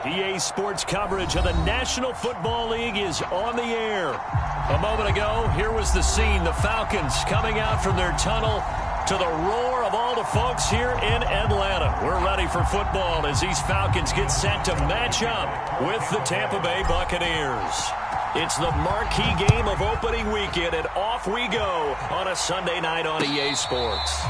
EA Sports coverage of the National Football League is on the air. A moment ago, here was the scene. The Falcons coming out from their tunnel to the roar of all the folks here in Atlanta. We're ready for football as these Falcons get set to match up with the Tampa Bay Buccaneers. It's the marquee game of opening weekend, and off we go on a Sunday night on EA Sports.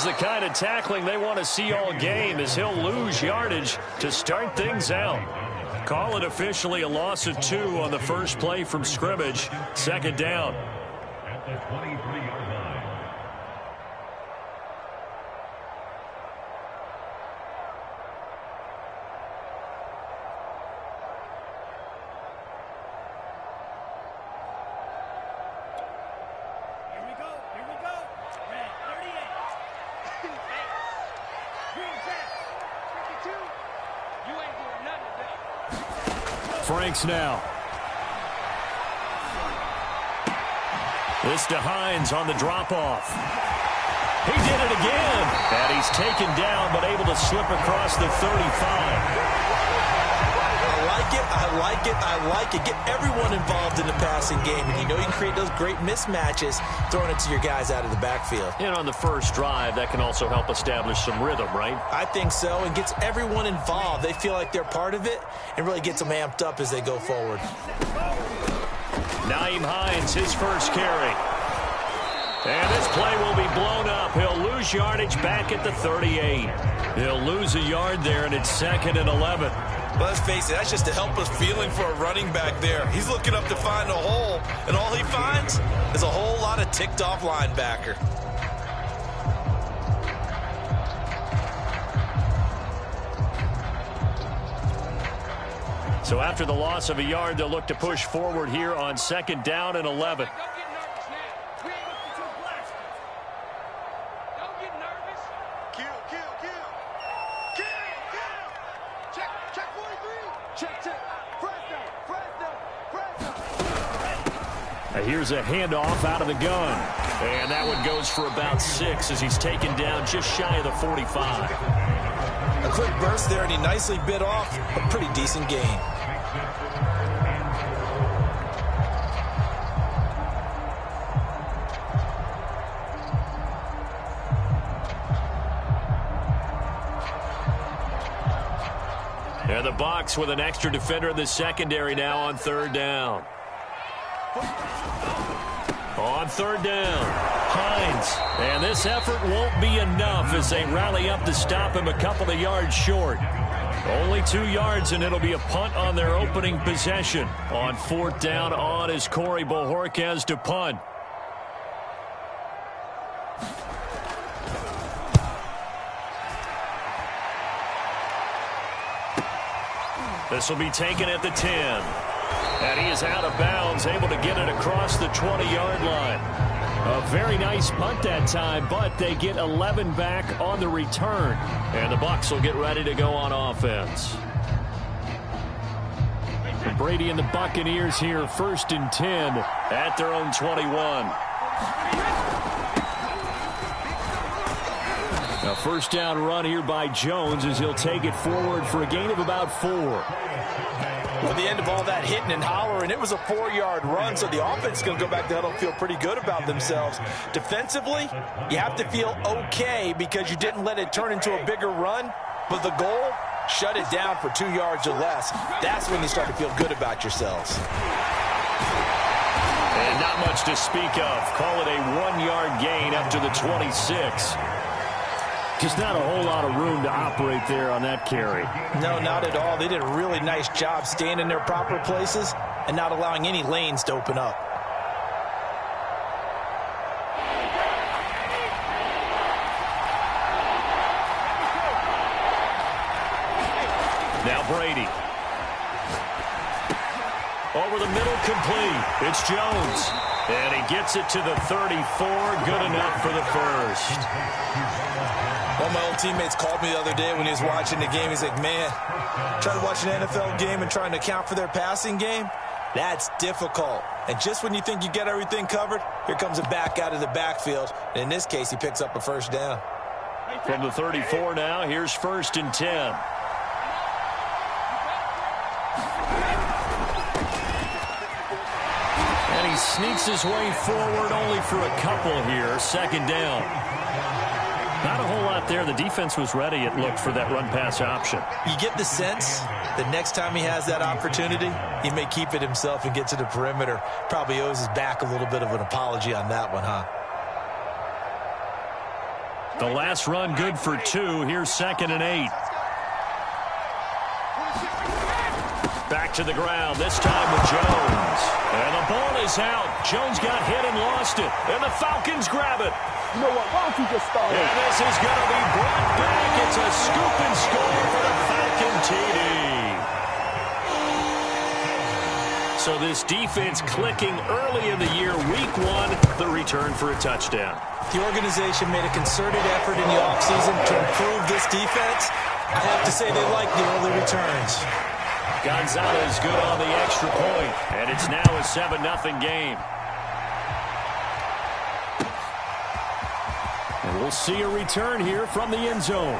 The kind of tackling they want to see all game as he'll lose yardage to start things out. Call it officially a loss of 2 on the first play from scrimmage. Second down. At the 23-yard line. Franks now. This to Hines on the drop-off. He did it again. And he's taken down, but able to slip across the 35. I like it. Get everyone involved in the passing game. And you know you can create those great mismatches throwing it to your guys out of the backfield. And on the first drive, that can also help establish some rhythm, right? I think so, and gets everyone involved. They feel like they're part of it and really gets them amped up as they go forward. Nyheim Hines, his first carry. And this play will be blown up. He'll lose yardage back at the 38. He'll lose a yard there, and it's 2nd and 11. But let's face it, that's just a helpless feeling for a running back there. He's looking up to find a hole, and all he finds is a whole lot of ticked-off linebacker. So after the loss of a yard, they'll look to push forward here on 2nd down and 11. Here's a handoff out of the gun. And that one goes for about 6 as he's taken down just shy of the 45. A quick burst there, and he nicely bit off a pretty decent gain. And the Bucs with an extra defender in the secondary now on 3rd down. On 3rd down, Hines. And this effort won't be enough as they rally up to stop him a couple of yards short. Only 2 yards, and it'll be a punt on their opening possession. On 4th down on is Corey Bojorquez to punt. This will be taken at the 10. And he is out of bounds, able to get it across the 20-yard line. A very nice punt that time, but they get 11 back on the return. And the Bucs will get ready to go on offense. Brady and the Buccaneers here, 1st and 10 at their own 21. A 1st down run here by Jones as he'll take it forward for a gain of about 4. At the end of all that hitting and hollering, it was a 4-yard run, so the offense is going to go back there and feel pretty good about themselves. Defensively, you have to feel okay because you didn't let it turn into a bigger run, but the goal, shut it down for 2 yards or less. That's when you start to feel good about yourselves. And not much to speak of. Call it a 1-yard gain up to the 26. Just not a whole lot of room to operate there on that carry. No, not at all. They did a really nice job staying in their proper places and not allowing any lanes to open up. Now Brady. Over the middle, complete. It's Jones. And he gets it to the 34. Good enough for the first. One of my old teammates called me the other day when he was watching the game. He's like, man, trying to watch an NFL game and trying to account for their passing game, that's difficult. And just when you think you get everything covered, here comes a back out of the backfield. And in this case, he picks up a first down. From the 34 now, here's 1st and 10. And he sneaks his way forward only for a couple here. 2nd down. Not a whole lot there. The defense was ready, it looked, for that run-pass option. You get the sense that next time he has that opportunity, he may keep it himself and get to the perimeter. Probably owes his back a little bit of an apology on that one, huh? The last run good for 2. Here's 2nd and 8. Back to the ground, this time with Jones. And the ball is out. Jones got hit and lost it. And the Falcons grab it. You know what? Why don't you just start? And this is going to be brought back. It's a scoop and score for the Falcon TD. So this defense clicking early in the year, week 1, the return for a touchdown. The organization made a concerted effort in the offseason to improve this defense. I have to say they like the early returns. Gonzalez good on the extra point, and it's now a 7-0 game. And we'll see a return here from the end zone.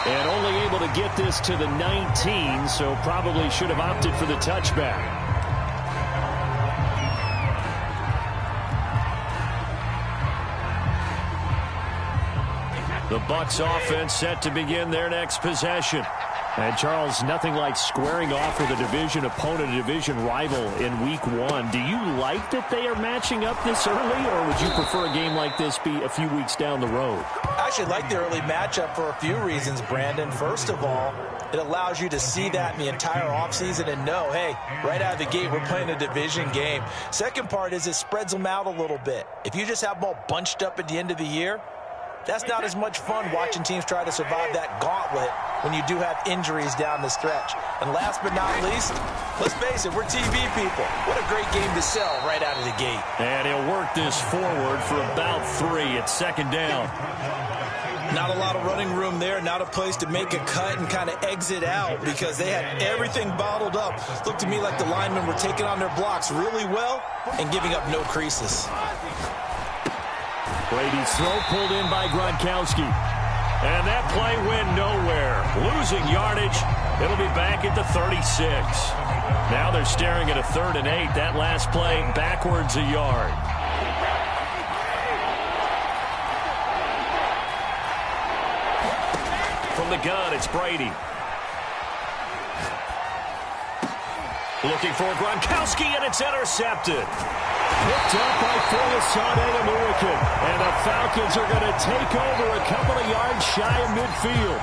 And only able to get this to the 19, so probably should have opted for the touchback. The Bucs offense set to begin their next possession. And, Charles, nothing like squaring off with a division opponent, a division rival in week 1. Do you like that they are matching up this early, or would you prefer a game like this be a few weeks down the road? I actually like the early matchup for a few reasons, Brandon. First of all, it allows you to see that in the entire offseason and know, hey, right out of the gate, we're playing a division game. Second part is it spreads them out a little bit. If you just have them all bunched up at the end of the year, that's not as much fun watching teams try to survive that gauntlet when you do have injuries down the stretch. And last but not least, let's face it, we're TV people. What a great game to sell right out of the gate. And he'll work this forward for about 3. It's 2nd down. Not a lot of running room there, not a place to make a cut and kind of exit out because they had everything bottled up. Looked to me like the linemen were taking on their blocks really well and giving up no creases. Brady's throw pulled in by Gronkowski. And that play went nowhere. Losing yardage. It'll be back at the 36. Now they're staring at a 3rd and 8. That last play backwards a yard. From the gun, it's Brady. Looking for Gronkowski, and it's intercepted. Picked up by Folasade American. And the Falcons are going to take over a couple of yards shy of midfield.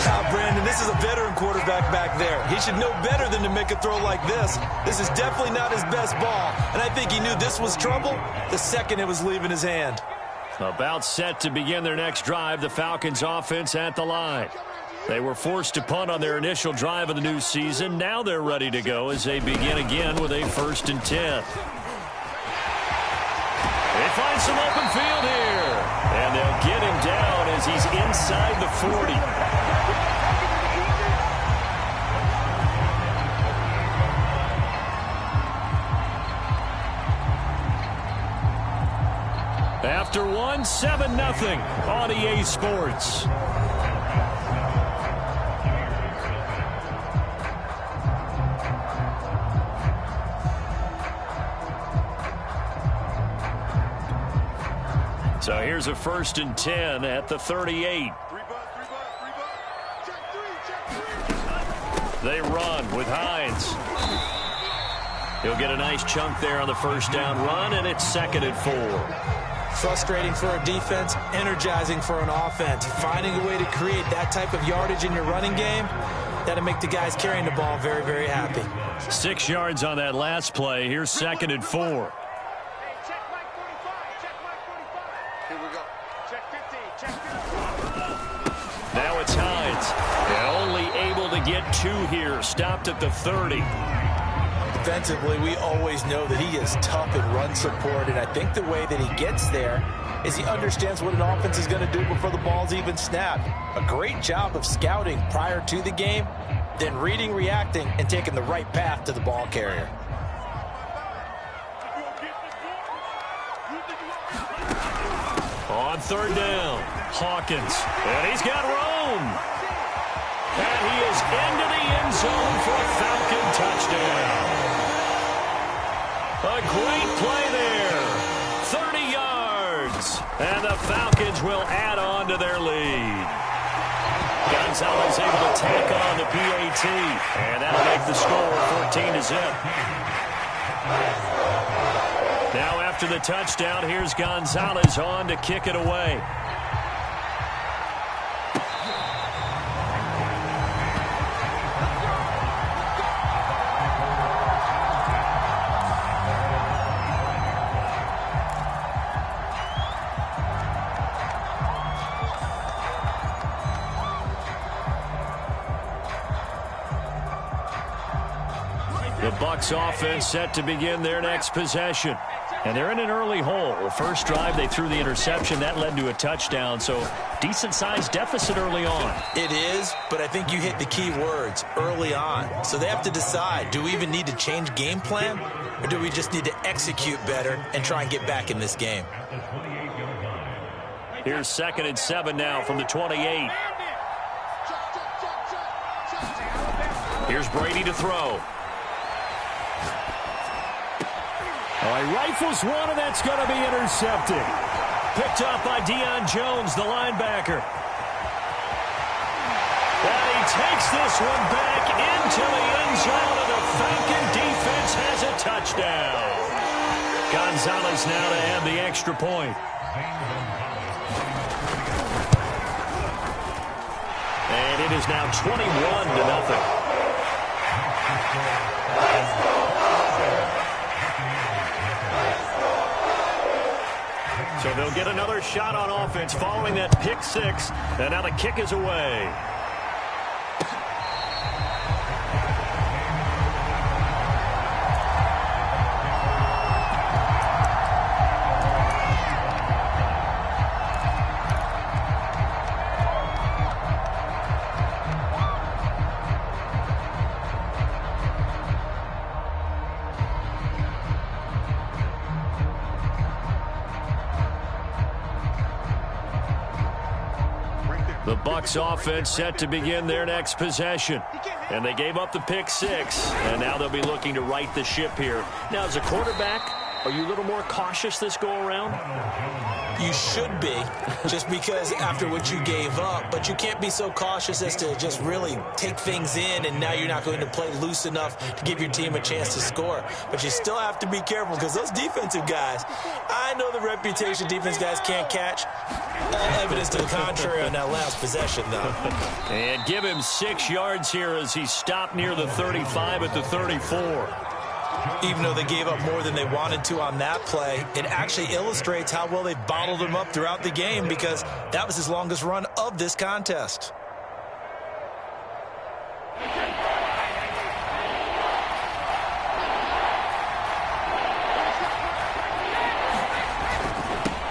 Now, Brandon, this is a veteran quarterback back there. He should know better than to make a throw like this. This is definitely not his best ball. And I think he knew this was trouble the second it was leaving his hand. About set to begin their next drive, the Falcons offense at the line. They were forced to punt on their initial drive of the new season. Now they're ready to go as they begin again with a 1st and 10. They find some open field here. And they'll get him down as he's inside the 40. After 1, 7-0 on EA Sports. So here's a 1st and 10 at the 38. They run with Hines. He'll get a nice chunk there on the 1st down run, and it's 2nd and 4. Frustrating for a defense, energizing for an offense. Finding a way to create that type of yardage in your running game, that'll make the guys carrying the ball very, very happy. 6 yards on that last play. Here's 2nd and 4. Now it's Hines. And only able to get 2 here, stopped at the 30. Defensively, we always know that he is tough in run support, and I think the way that he gets there is he understands what an offense is going to do before the ball's even snapped. A great job of scouting prior to the game, then reading, reacting, and taking the right path to the ball carrier. On 3rd down, Hawkins, and he's got room. And he is into the end zone for a Falcon touchdown. A great play there. 30 yards. And the Falcons will add on to their lead. Gonzalez able to tack on the PAT. And that'll make the score 14-0. Now after the touchdown, here's Gonzalez on to kick it away. The Bucs offense set to begin their next possession. And they're in an early hole. First drive, they threw the interception. That led to a touchdown, so decent-sized deficit early on. It is, but I think you hit the key words, early on. So they have to decide, do we even need to change game plan, or do we just need to execute better and try and get back in this game? Here's 2nd and 7 now from the 28. Here's Brady to throw. He rifles one, and that's going to be intercepted. Picked up by Deion Jones, the linebacker. And he takes this one back into the end zone, and the Falcon defense has a touchdown. Gonzalez now to add the extra point. And it is now 21-0. So they'll get another shot on offense following that pick 6. And now the kick is away. The Bucs offense set to begin their next possession. And they gave up the pick 6. And now they'll be looking to right the ship here. Now, as a quarterback, are you a little more cautious this go-around? You should be, just because after what you gave up. But you can't be so cautious as to just really take things in, and now you're not going to play loose enough to give your team a chance to score. But you still have to be careful, because those defensive guys, I know the reputation defense guys can't catch. All evidence to the contrary on that last possession, though. And give him 6 yards here as he stopped near the 35 at the 34. Even though they gave up more than they wanted to on that play, it actually illustrates how well they bottled him up throughout the game, because that was his longest run of this contest.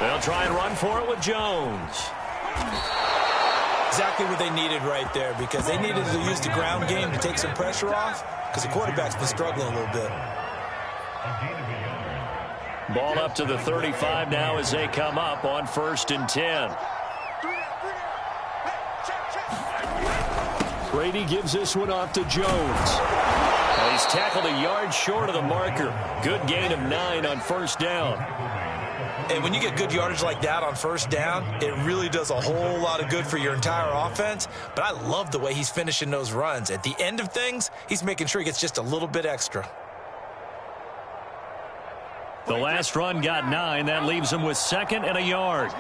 They'll try and run for it with Jones. Exactly what they needed right there, because they needed to use the ground game to take some pressure off, because the quarterback's been struggling a little bit. Ball up to the 35 now as they come up on 1st and 10. Brady gives this one off to Jones. Well, he's tackled a yard short of the marker. Good gain of 9 on 1st down. And when you get good yardage like that on 1st down, it really does a whole lot of good for your entire offense. But I love the way he's finishing those runs. At the end of things, he's making sure he gets just a little bit extra. The last run got 9. That leaves him with 2nd and a yard.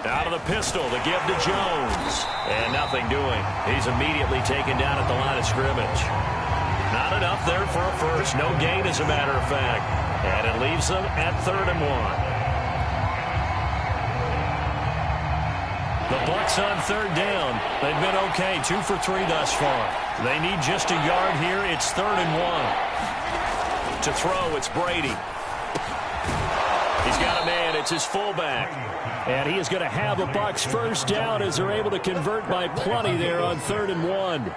Out of the pistol, the give to Jones. And nothing doing. He's immediately taken down at the line of scrimmage. Not enough there for a first. No gain, as a matter of fact. And it leaves them at 3rd and 1. The Bucs on third down. They've been okay, 2 for 3 thus far. They need just a yard here. It's 3rd and 1. To throw, it's Brady. He's got a man. It's his fullback. And he is going to have a Bucs first down as they're able to convert by plenty there on 3rd and 1.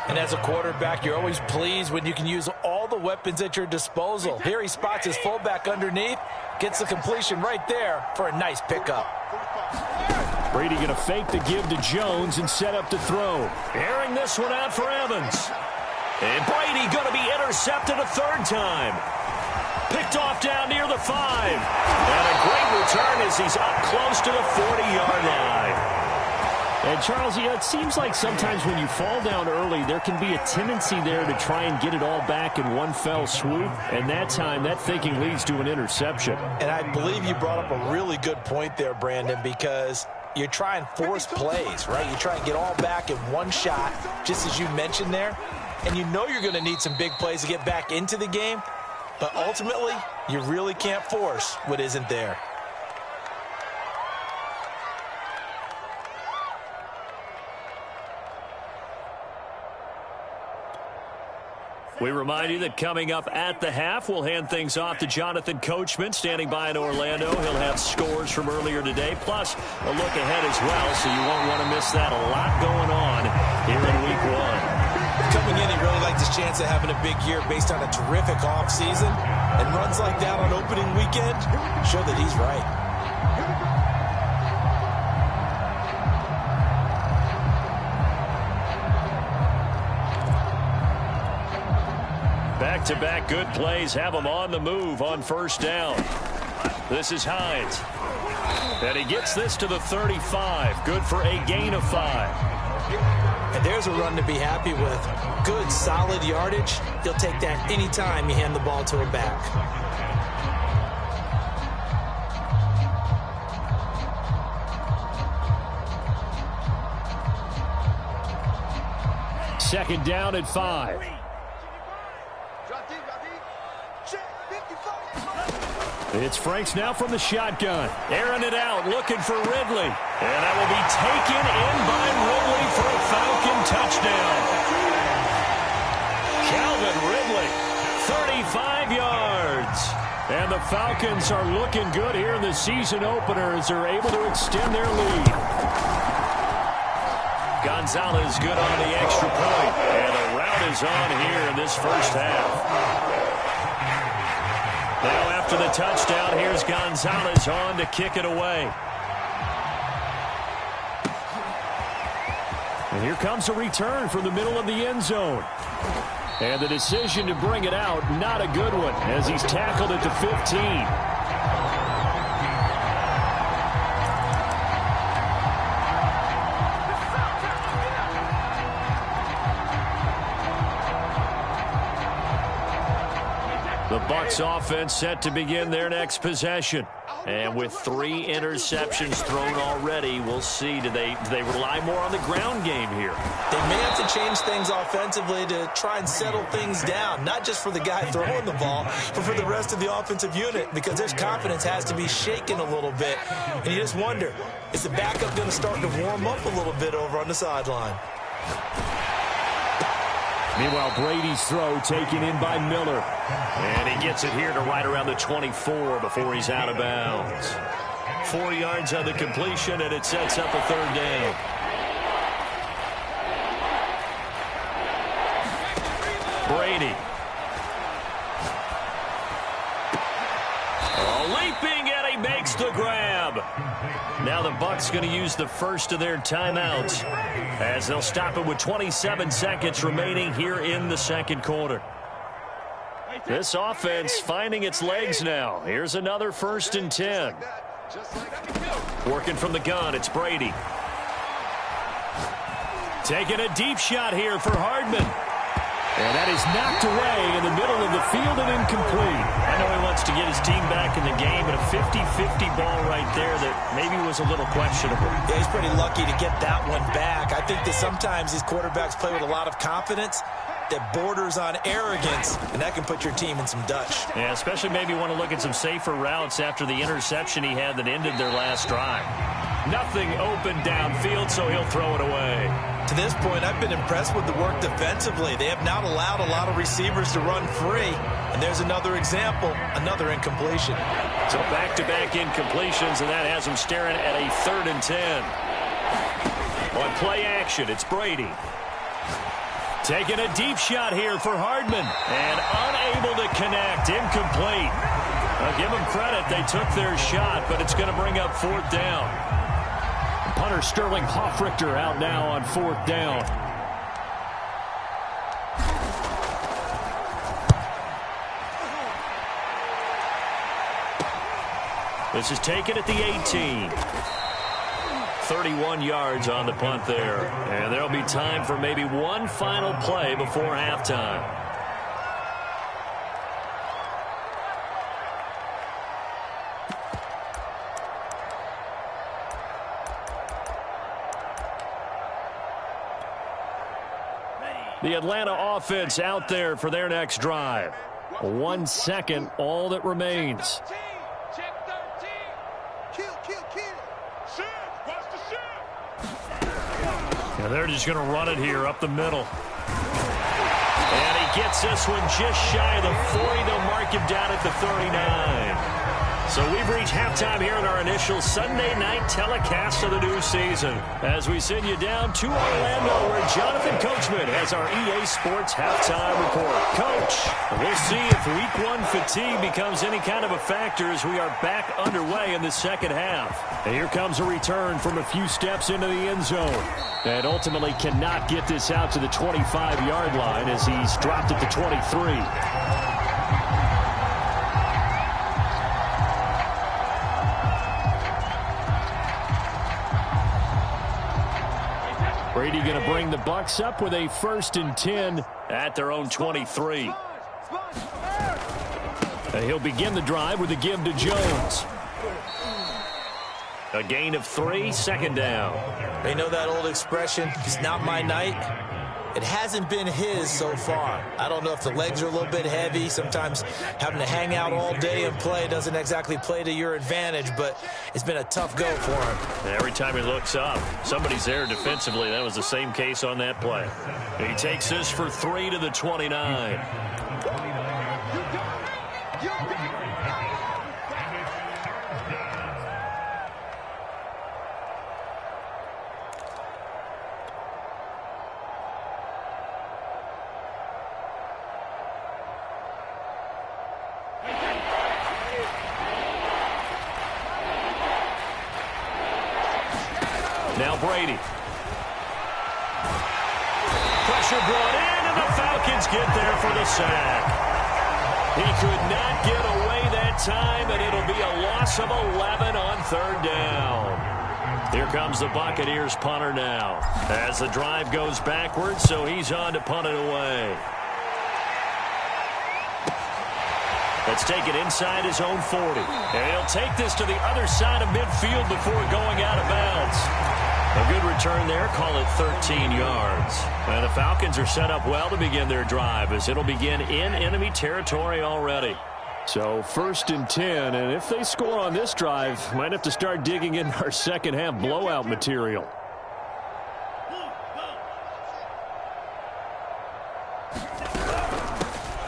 And as a quarterback, you're always pleased when you can use all the weapons at your disposal. Here he spots his fullback underneath, gets the completion right there for a nice pickup. Brady going to fake the give to Jones and set up to throw. Airing this one out for Evans. And Brady going to be intercepted a 3rd time. Picked off down near the 5. And a great return as he's up close to the 40-yard line. And, Charles, it seems like sometimes when you fall down early, there can be a tendency there to try and get it all back in one fell swoop. And that time, that thinking leads to an interception. And I believe you brought up a really good point there, Brandon, because you try and force plays, right? You try and get all back in one shot, just as you mentioned there. And you know you're going to need some big plays to get back into the game. But ultimately, you really can't force what isn't there. We remind you that coming up at the half, we'll hand things off to Jonathan Coachman, standing by in Orlando. He'll have scores from earlier today, plus a look ahead as well, so you won't want to miss that. A lot going on here in Week 1. Coming in, he really liked his chance of having a big year based on a terrific offseason. And runs like that on opening weekend show that he's right. Back-to-back good plays have him on the move on first down. This is Hines. And he gets this to the 35. Good for a gain of 5. And there's a run to be happy with. Good, solid yardage. You'll take that anytime you hand the ball to a back. Second down at 5. It's Franks now from the shotgun. Airing it out, looking for Ridley. And that will be taken in by Ridley for a Falcon touchdown. Calvin Ridley, 35 yards. And the Falcons are looking good here in the season opener as they're able to extend their lead. Gonzalez good on the extra point. And the rout is on here in this first half. Now after the touchdown, here's Gonzalez on to kick it away. And here comes a return from the middle of the end zone. And the decision to bring it out, not a good one, as he's tackled at the 15. The Bucs offense set to begin their next possession. And with 3 interceptions thrown already, we'll see. Do they rely more on the ground game here? They may have to change things offensively to try and settle things down, not just for the guy throwing the ball, but for the rest of the offensive unit, because their confidence has to be shaken a little bit. And you just wonder, is the backup going to start to warm up a little bit over on the sideline? Meanwhile, Brady's throw taken in by Miller. And he gets it here to right around the 24 before he's out of bounds. 4 yards on the completion, and it sets up a 3rd down. Brady. Leaping, and he makes the grab. Now the Bucs going to use the first of their timeouts as they'll stop it with 27 seconds remaining here in the second quarter. This offense finding its legs now. Here's another 1st and 10. Working from the gun, it's Brady. Taking a deep shot here for Hardman. And that is knocked away in the middle of the field and incomplete. I know he wants to get his team back in the game, but a 50-50 ball right there that maybe was a little questionable. Yeah, he's pretty lucky to get that one back. I think that sometimes these quarterbacks play with a lot of confidence that borders on arrogance, and that can put your team in some Dutch. Yeah, especially maybe want to look at some safer routes after the interception he had that ended their last drive. Nothing open downfield, so he'll throw it away. To this point, I've been impressed with the work defensively. They have not allowed a lot of receivers to run free. And there's another example, another incompletion. So back-to-back incompletions, and that has him staring at a 3rd and 10. On play action, it's Brady. Taking a deep shot here for Hardman. And unable to connect. Incomplete. I'll give them credit. They took their shot, but it's going to bring up 4th down. Punter Sterling Hoffrichter out now on 4th down. This is taken at the 18. 31 yards on the punt there. And there'll be time for maybe one final play before halftime. The Atlanta offense out there for their next drive. 1 second, all that remains. And they're just going to run it here up the middle. And he gets this one just shy of the 40. They'll mark him down at the 39. So we've reached halftime here in our initial Sunday night telecast of the new season. As we send you down to Orlando, where Jonathan Coachman has our EA Sports halftime report. Coach, we'll see if Week 1 fatigue becomes any kind of a factor as we are back underway in the second half. And here comes a return from a few steps into the end zone. And ultimately cannot get this out to the 25-yard line as he's dropped at the 23. Brady going to bring the Bucs up with a 1st and 10 at their own 23. And he'll begin the drive with a give to Jones. A gain of 3, 2nd down. They know that old expression, it's not my night. It hasn't been his so far. I don't know if the legs are a little bit heavy. Sometimes having to hang out all day and play doesn't exactly play to your advantage, but it's been a tough go for him. And every time he looks up, somebody's there defensively. That was the same case on that play. He takes this for 3 to the 29. Now Brady. Pressure brought in, and the Falcons get there for the sack. He could not get away that time, and it'll be a loss of 11 on 3rd down. Here comes the Buccaneers punter now. As the drive goes backwards, so he's on to punt it away. Let's take it inside his own 40. And he'll take this to the other side of midfield before going out of bounds. A good return there, call it 13 yards. And the Falcons are set up well to begin their drive as it'll begin in enemy territory already. So 1st and 10, and if they score on this drive, might have to start digging in our second half blowout material.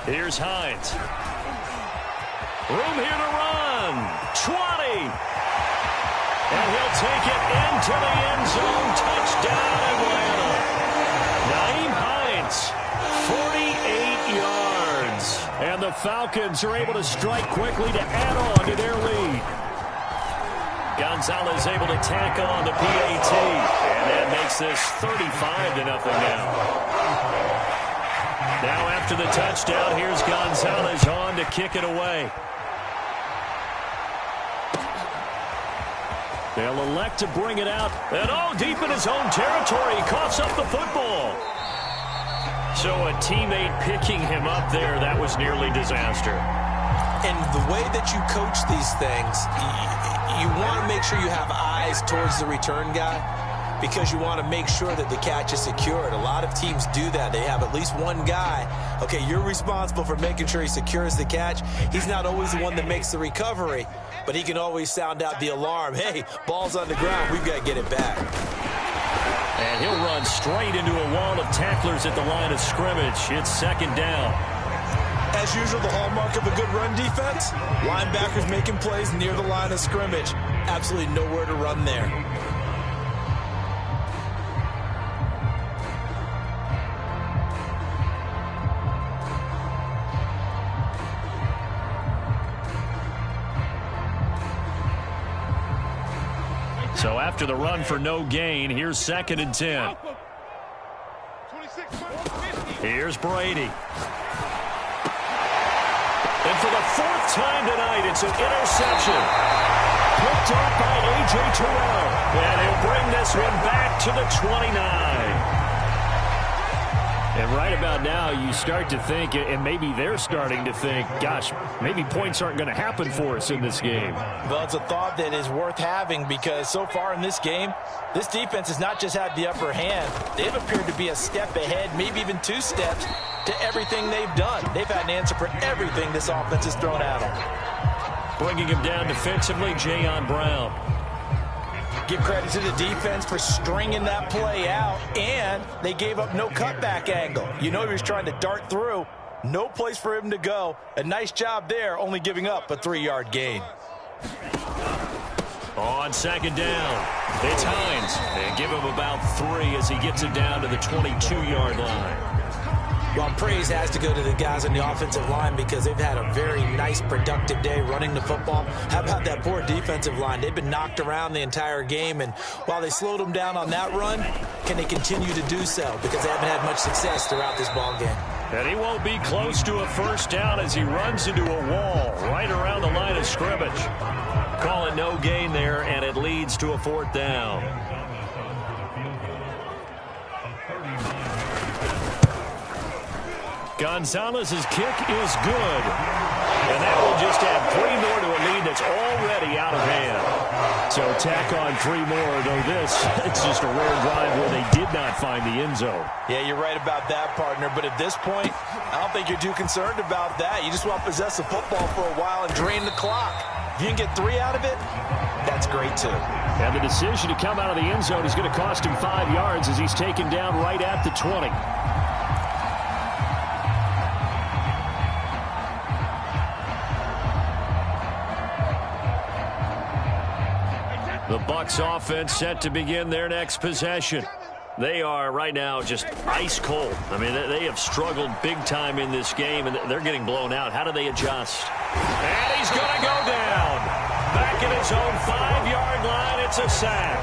Here's Hines. Room here to run. 20. And he'll take it into the end zone. Touchdown, Atlanta. Nyheim Hines, 48 yards. And the Falcons are able to strike quickly to add on to their lead. Gonzalez able to tack on the PAT. And that makes this 35-0 now. Now after the touchdown, here's Gonzalez on to kick it away. They'll elect to bring it out. And deep in his own territory, he coughs up the football. So a teammate picking him up there, that was nearly disaster. And the way that you coach these things, you want to make sure you have eyes towards the return guy. because you want to make sure that the catch is secured. A lot of teams do that. They have at least one guy. Okay, you're responsible for making sure he secures the catch. He's not always the one that makes the recovery, but he can always sound out the alarm. Hey, ball's on the ground. We've got to get it back. And he'll run straight into a wall of tacklers at the line of scrimmage. It's second down. As usual, the hallmark of a good run defense, linebackers making plays near the line of scrimmage. Absolutely nowhere to run there. So after the run for no gain, here's second and 10. Here's Brady. And for the fourth time tonight, it's an interception. Picked up by A.J. Terrell. And he'll bring this one back to the 29. And right about now, you start to think, and maybe they're starting to think, gosh, maybe points aren't going to happen for us in this game. Well, it's a thought that is worth having because so far in this game, this defense has not just had the upper hand. They've appeared to be a step ahead, maybe even 2 steps to everything they've done. They've had an answer for everything this offense has thrown at them. Bringing him down defensively, Jayon Brown. Give credit to the defense for stringing that play out, and they gave up no cutback angle. You know he was trying to dart through. No place for him to go. A nice job there, only giving up a 3-yard gain. On second down, it's Hines. And give him about 3 as he gets it down to the 22-yard line. Well, praise has to go to the guys on the offensive line because they've had a very nice, productive day running the football. How about that poor defensive line? They've been knocked around the entire game, and while they slowed them down on that run, can they continue to do so? Because they haven't had much success throughout this ball game. And he won't be close to a first down as he runs into a wall right around the line of scrimmage. Call it no gain there, and it leads to a 4th down. Gonzalez's kick is good. And that will just add 3 more to a lead that's already out of hand. So tack on 3 more, though it's just a rare drive where they did not find the end zone. Yeah, you're right about that, partner. But at this point, I don't think you're too concerned about that. You just want to possess the football for a while and drain the clock. If you can get 3 out of it, that's great, too. And the decision to come out of the end zone is going to cost him 5 yards as he's taken down right at the 20. The Bucs offense set to begin their next possession. They are right now just ice cold. I mean, they have struggled big time in this game, and they're getting blown out. How do they adjust? And he's going to go down. Back at his own 5-yard line, it's a sack.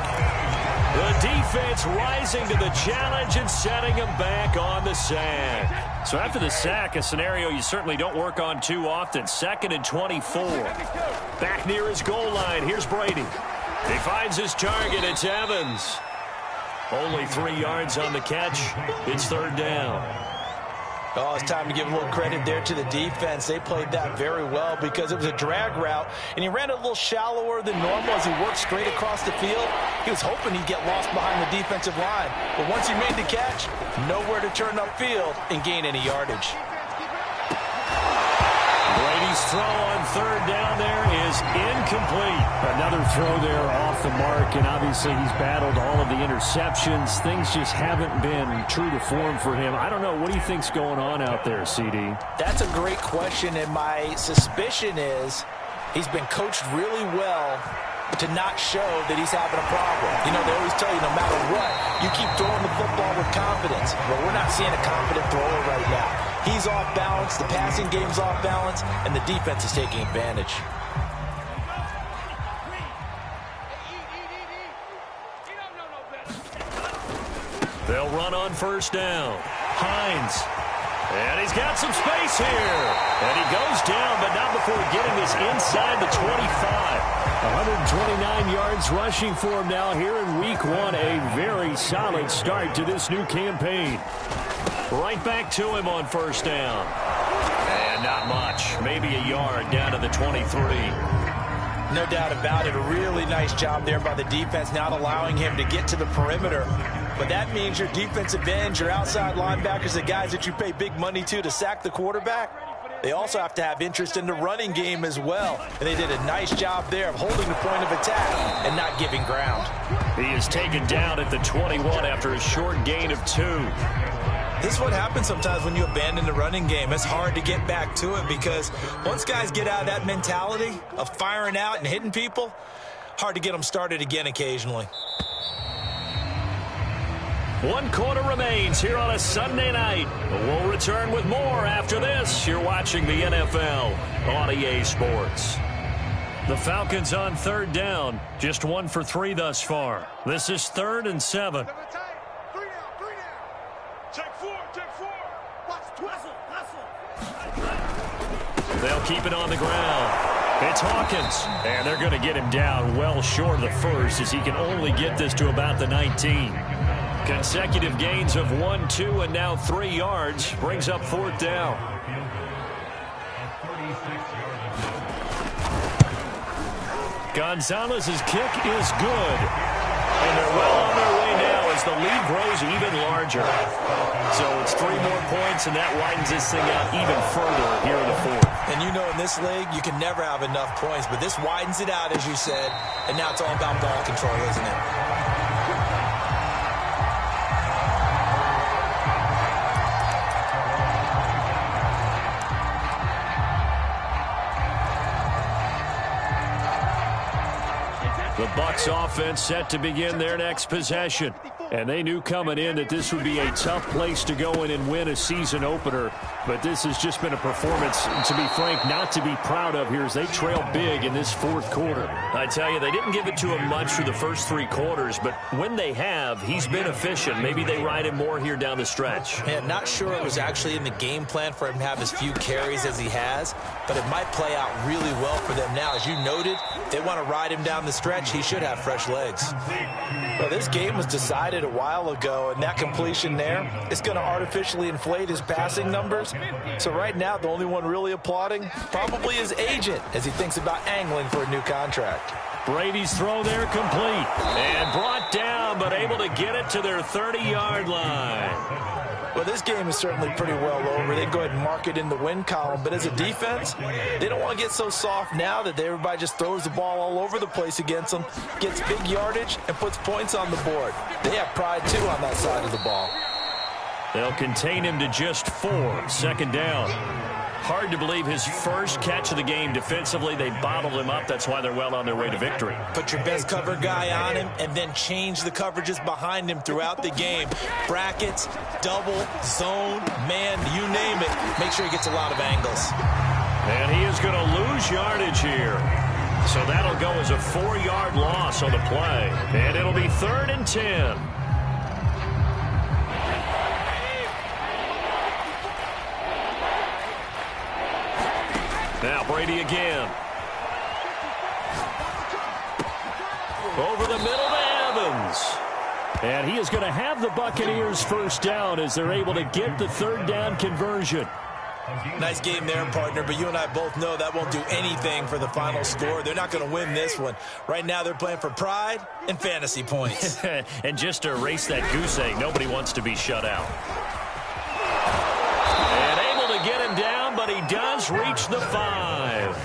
The defense rising to the challenge and setting him back on the sack. So after the sack, a scenario you certainly don't work on too often. 2nd and 24. Back near his goal line, here's Brady. He finds his target. It's Evans. Only 3 yards on the catch. It's 3rd down. Oh, it's time to give a little credit there to the defense. They played that very well because it was a drag route, and he ran a little shallower than normal as he worked straight across the field. He was hoping he'd get lost behind the defensive line. But once he made the catch, nowhere to turn upfield and gain any yardage. Brady's throw on 3rd down there is incomplete. Another throw there off the mark, and obviously he's battled all of the interceptions. Things just haven't been true to form for him. I don't know. What do you think's going on out there, CD? That's a great question, and my suspicion is he's been coached really well to not show that he's having a problem. You know, they always tell you no matter what, you keep throwing the football with confidence. Well, we're not seeing a confident thrower right now. He's off balance, the passing game's off balance, and the defense is taking advantage. They'll run on 1st down. Hines. And he's got some space here. And he goes down, but not before getting this inside the 25. 129 yards rushing for him now here in Week 1. A very solid start to this new campaign. Right back to him on 1st down. And not much. Maybe a yard down to the 23. No doubt about it. A really nice job there by the defense, not allowing him to get to the perimeter. But that means your defensive ends, your outside linebackers, the guys that you pay big money to sack the quarterback, they also have to have interest in the running game as well. And they did a nice job there of holding the point of attack and not giving ground. He is taken down at the 21 after a short gain of 2. This is what happens sometimes when you abandon the running game. It's hard to get back to it because once guys get out of that mentality of firing out and hitting people, hard to get them started again occasionally. 1 quarter remains here on a Sunday night. We'll return with more after this. You're watching the NFL on EA Sports. The Falcons on 3rd down. Just 1 for 3 thus far. This is 3rd and 7. They'll keep it on the ground. It's Hawkins. And they're going to get him down well short of the first as he can only get this to about the 19. Consecutive gains of 1, 2, and now 3 yards brings up 4th down. Gonzalez's kick is good. And they're well on their way now as the lead grows even larger. So it's 3 more points, and that widens this thing out even further here in the 4th. And you know in this league, you can never have enough points, but this widens it out, as you said, and now it's all about ball control, isn't it? The Bucs offense set to begin their next possession. And they knew coming in that this would be a tough place to go in and win a season opener. But this has just been a performance, to be frank, not to be proud of here as they trail big in this 4th quarter. I tell you, they didn't give it to him much through the first 3 quarters, but when they have, he's been efficient. Maybe they ride him more here down the stretch. Yeah, not sure it was actually in the game plan for him to have as few carries as he has, but it might play out really well for them now. As you noted, they want to ride him down the stretch. He should have fresh legs. Well, this game was decided a while ago, and that completion there is going to artificially inflate his passing numbers. So right now, the only one really applauding probably his agent as he thinks about angling for a new contract. Brady's throw there complete and brought down, but able to get it to their 30-yard line. Well, this game is certainly pretty well over. They go ahead and mark it in the win column. But as a defense, they don't want to get so soft now that everybody just throws the ball all over the place against them, gets big yardage, and puts points on the board. They have pride, too, on that side of the ball. They'll contain him to just 4. 2nd down. Hard to believe his first catch of the game defensively. They bottled him up. That's why they're well on their way to victory. Put your best cover guy on him and then change the coverages behind him throughout the game. Brackets, double, zone, man, you name it. Make sure he gets a lot of angles. And he is going to lose yardage here. So that'll go as a 4-yard loss on the play. And it'll be 3rd and 10. Now Brady again. Over the middle to Evans. And he is going to have the Buccaneers first down as they're able to get the 3rd down conversion. Nice game there, partner, but you and I both know that won't do anything for the final score. They're not going to win this one. Right now they're playing for pride and fantasy points. And just to erase that goose egg, nobody wants to be shut out. And able to get him down, but he does reach the 5.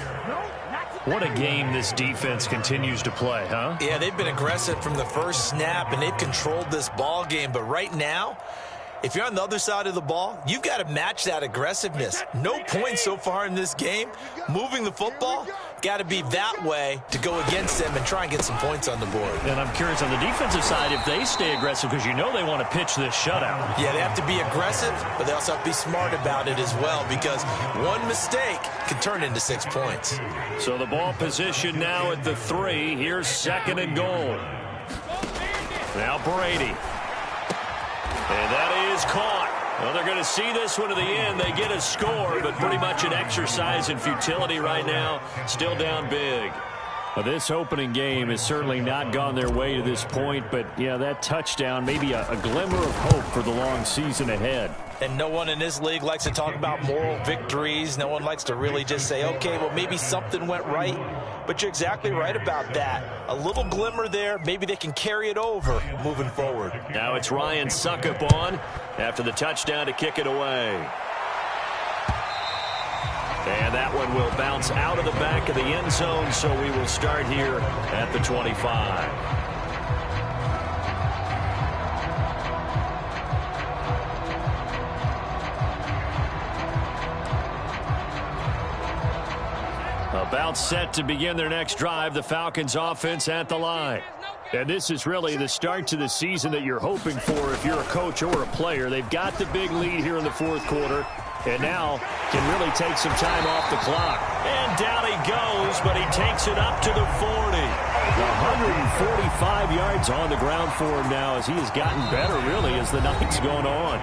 What a game this defense continues to play, huh? Yeah, they've been aggressive from the first snap, and they've controlled this ball game. But right now, if you're on the other side of the ball, you've got to match that aggressiveness. No points so far in this game. Moving the football, got to be that way to go against them and try and get some points on the board. And I'm curious on the defensive side if they stay aggressive, because you know they want to pitch this shutout. Yeah, they have to be aggressive, but they also have to be smart about it as well, because one mistake can turn into 6 points. So the ball position now at the 3. Here's 2nd and goal. Now Brady. And that is caught. Well, they're going to see this one to the end. They get a score, but pretty much an exercise in futility right now. Still down big. Well, this opening game has certainly not gone their way to this point, but, yeah, that touchdown, maybe a glimmer of hope for the long season ahead. And no one in this league likes to talk about moral victories. No one likes to really just say, okay, well, maybe something went right. But you're exactly right about that. A little glimmer there. Maybe they can carry it over moving forward. Now it's Ryan Suckup on after the touchdown to kick it away. And that one will bounce out of the back of the end zone, so we will start here at the 25. About set to begin their next drive, the Falcons offense at the line. And this is really the start to the season that you're hoping for if you're a coach or a player. They've got the big lead here in the fourth quarter, and now can really take some time off the clock. And down he goes, but he takes it up to the 40. 145 yards on the ground for him now as he has gotten better, really, as the night's gone on.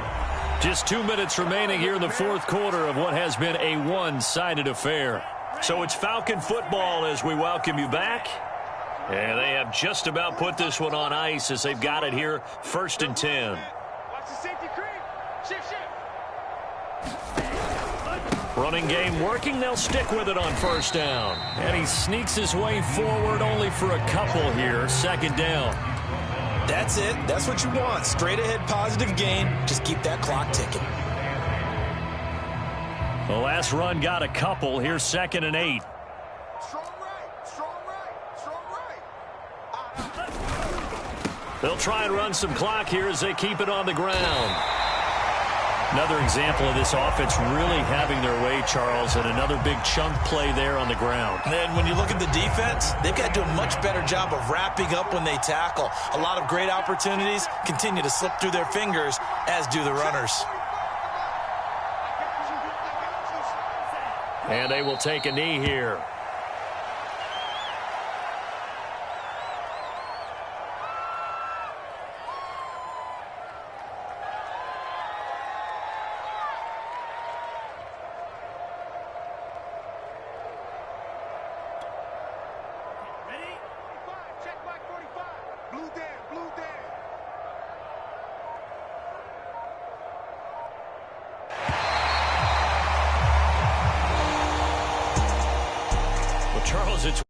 Just 2 minutes remaining here in the fourth quarter of what has been a one-sided affair. So it's Falcon football as we welcome you back. And they have just about put this one on ice as they've got it here, 1st and 10. Watch the safety creep. Shift. Running game working. They'll stick with it on 1st down. And he sneaks his way forward only for a couple here, 2nd down. That's it. That's what you want. Straight ahead positive gain. Just keep that clock ticking. The last run got a couple. Here's 2nd and 8. Strong right. They'll try and run some clock here as they keep it on the ground. Another example of this offense really having their way, Charles, and another big chunk play there on the ground. And when you look at the defense, they've got to do a much better job of wrapping up when they tackle. A lot of great opportunities continue to slip through their fingers, as do the runners. And they will take a knee here. Ready? 45. Check back 45. Blue down. Well, Charles, it's